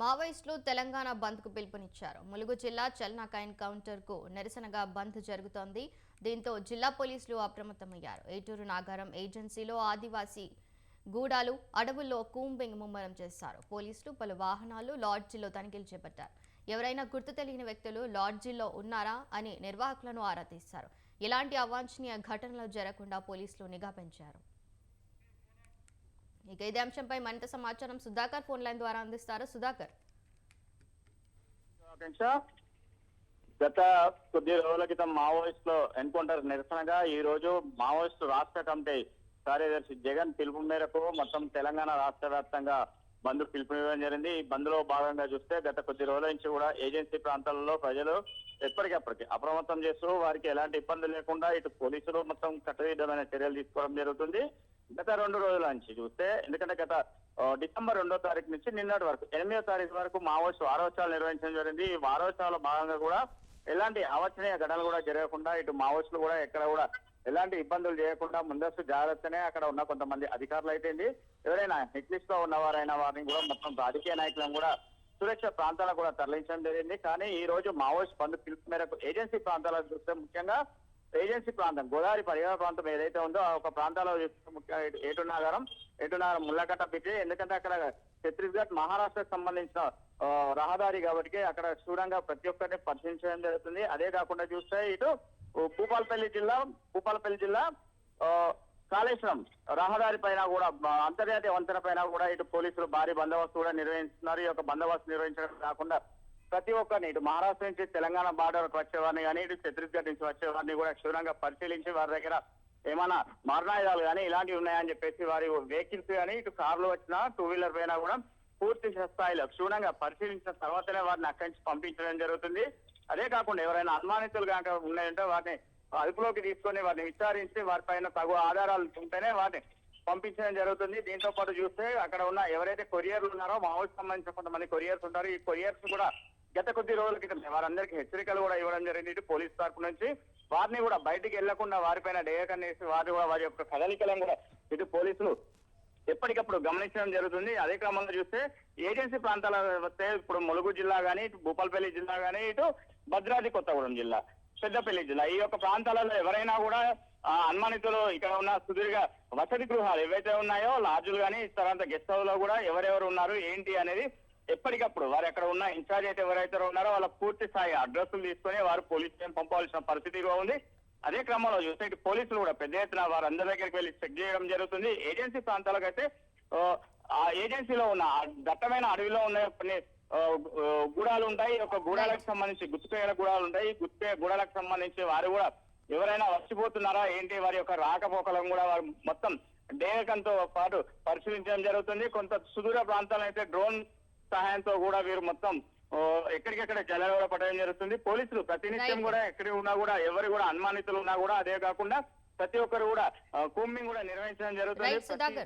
మావోయిస్టులు తెలంగాణ బంద్కు పిలుపునిచ్చారు. ములుగు జిల్లా చల్నాక ఎన్కౌంటర్కు నిరసనగా బంద్ జరుగుతోంది. దీంతో జిల్లా పోలీసులు అప్రమత్తమయ్యారు. ఏటూరు నాగారం ఏజెన్సీలో ఆదివాసీ గూడాలు అడవుల్లో కూంబింగ్ ముమ్మరం చేశారు. పోలీసులు పలు వాహనాలు లాడ్జీలో తనిఖీలు చేపట్టారు. ఎవరైనా గుర్తు తెలియని వ్యక్తులు లాడ్జీలో ఉన్నారా అని నిర్వాహకులను ఆరా తీశారు. ఎలాంటి అవాంఛనీయ ఘటనలు జరగకుండా పోలీసులు నిఘా పెంచారు. ఇక ఇదే అంశంపై మరింత సమాచారం సుధాకర్ ఫోన్ లైన్ ద్వారా అందిస్తారు. సుధాకర్, గత కొద్ది రోజుల క్రితం మావోయిస్టులు ఎన్కౌంటర్ నిరసనగా ఈ రోజు మావోయిస్టు రాష్ట్ర కమిటీ కార్యదర్శి జగన్ పిలుపు మేరకు మొత్తం తెలంగాణ రాష్ట్ర వ్యాప్తంగా బంద్ పిలుపునివ్వడం జరిగింది. ఈ బంద్ లో భాగంగా చూస్తే గత కొద్ది రోజుల నుంచి కూడా ఏజెన్సీ ప్రాంతాలలో ప్రజలు ఎప్పటికప్పటికి అప్రమత్తం చేస్తూ వారికి ఎలాంటి ఇబ్బంది లేకుండా ఇటు పోలీసులు మొత్తం కట్టుదిట్టమైన చర్యలు తీసుకోవడం జరుగుతుంది. గత 2 రోజుల నుంచి చూస్తే, ఎందుకంటే గత డిసెంబర్ 2వ తారీఖు నుంచి నిన్నటి వరకు 8వ తారీఖు వరకు మావోయిస్టు వారోత్సవాలు నిర్వహించడం జరిగింది. ఈ వారోత్సవాల భాగంగా కూడా ఎలాంటి అవాంఛనీయ ఘటనలు కూడా జరగకుండా ఇటు మావోయిస్టులు కూడా ఎక్కడ కూడా ఎలాంటి ఇబ్బందులు చేయకుండా ముందస్తు జాగ్రత్తనే అక్కడ ఉన్న కొంతమంది అధికారులు అయితే ఎవరైనా నెట్ లిస్ట్ లో ఉన్నవారైనా వారిని కూడా మొత్తం రాజకీయ నాయకులను కూడా సురక్ష ప్రాంతాలకు కూడా తరలించడం జరిగింది. కానీ ఈ రోజు మావోయిస్ట్ బంద్ పిలుపు మేరకు ఏజెన్సీ ప్రాంతాలకు చూస్తే, ముఖ్యంగా ఏజెన్సీ ప్రాంతం గోదావరి పరివార ప్రాంతం ఏదైతే ఉందో ఆ ఒక ప్రాంతాల్లో ఏటునాగరం ముళ్ళకట్ట పెట్టి, ఎందుకంటే అక్కడ ఛత్తీస్గఢ్ మహారాష్ట్రకు సంబంధించిన రహదారి కాబట్టి అక్కడ క్షుణ్ణంగా ప్రతి ఒక్కరిని పరిశీలించడం జరుగుతుంది. అదే కాకుండా చూస్తే ఇటు భూపాలపల్లి జిల్లా కాళేశ్వరం రహదారి పైన కూడా అంతర్జాతీయ వంతెన పైన కూడా ఇటు పోలీసులు భారీ బందోబస్తు కూడా నిర్వహిస్తున్నారు. ఈ యొక్క బందోబస్తు నిర్వహించడం కాకుండా ప్రతి ఒక్కరిని ఇటు మహారాష్ట్ర నుంచి తెలంగాణ బార్డర్కి వచ్చేవారిని కానీ ఇటు ఛత్తీస్గఢ్ నుంచి వచ్చేవారిని కూడా క్షుణ్ణంగా పరిశీలించి వారి దగ్గర ఏమైనా మరణాయుధాలు కానీ ఇలాంటివి ఉన్నాయని చెప్పేసి వారి వెహికల్స్ కానీ ఇటు కార్లు వచ్చిన 2 వీలర్ పైన కూడా పూర్తి స్థాయిలో క్షుణ్ణంగా పరిశీలించిన తర్వాతనే వారిని అక్కడి నుంచి పంపించడం జరుగుతుంది. అదే కాకుండా ఎవరైనా అనుమానితులు కనుక ఉన్నాయంటే వారిని అదుపులోకి తీసుకొని వారిని విచారించి వారిపైన తగు ఆధారాలు ఉంటేనే వారిని పంపించడం జరుగుతుంది. దీంతో పాటు చూస్తే అక్కడ ఉన్న ఎవరైతే కొరియర్లు ఉన్నారో మావోయిస్ట్ సంబంధించిన కొంతమంది కొరియర్స్ ఉంటారు. ఈ కొరియర్స్ కూడా గత కొద్ది రోజుల క్రితం వారందరికీ హెచ్చరికలు కూడా ఇవ్వడం జరిగింది. ఇటు పోలీస్ తరపు నుంచి వారిని కూడా బయటికి వెళ్లకుండా వారిపైన డేయకన్నేసి వారి యొక్క కదలికలను కూడా ఇటు పోలీసులు ఎప్పటికప్పుడు గమనించడం జరుగుతుంది. అదే క్రమంలో చూస్తే ఏజెన్సీ ప్రాంతాల వస్తే ఇప్పుడు ములుగు జిల్లా కానీ, ఇటు భూపాలపల్లి జిల్లా కానీ, ఇటు భద్రాద్రి కొత్తగూడెం జిల్లా, పెద్దపల్లి జిల్లా, ఈ యొక్క ప్రాంతాలలో ఎవరైనా కూడా అనుమానితులు ఇక్కడ ఉన్న సుదీర్ఘ వసతి గృహాలు ఏవైతే ఉన్నాయో లాడ్జులు కానీ తర్వాత గెస్ట్ హౌస్ లో కూడా ఎవరెవరు ఉన్నారు ఏంటి అనేది ఎప్పటికప్పుడు వారు అక్కడ ఉన్న ఇన్ఛార్జ్ అయితే ఎవరైతే ఉన్నారో వాళ్ళ పూర్తి స్థాయి అడ్రస్లు తీసుకొని వారు పోలీస్ స్టేషన్ పంపవలసిన పరిస్థితిగా ఉంది. అదే క్రమంలో చూస్తే ఇటు పోలీసులు కూడా పెద్ద ఎత్తున వారందరి దగ్గరికి వెళ్ళి చెక్ చేయడం జరుగుతుంది. ఏజెన్సీ ప్రాంతాలకు అయితే ఆ ఏజెన్సీలో ఉన్న దట్టమైన అడవిలో ఉన్న కొన్ని గూడాలు ఉంటాయి. ఒక గూడాలకు సంబంధించి గుర్తుపేయల గూడాలు ఉంటాయి. గూడాలకు సంబంధించి వారు కూడా ఎవరైనా వచ్చిపోతున్నారా ఏంటి వారి యొక్క రాకపోకలను కూడా వారు మొత్తం డేకంతో పాటు పరిశీలించడం జరుగుతుంది. కొంత సుదూర ప్రాంతాలను అయితే డ్రోన్ సహాయంతో కూడా వీరు మొత్తం ఎక్కడికెక్కడ జలగడ పట్టడం జరుగుతుంది. పోలీసులు ప్రతినిత్యం కూడా ఎక్కడ ఉన్నా కూడా ఎవరు కూడా అనుమానితులు ఉన్నా కూడా అదే కాకుండా ప్రతి ఒక్కరు కూడా కూంబింగ్ కూడా నిర్వహించడం జరుగుతుంది.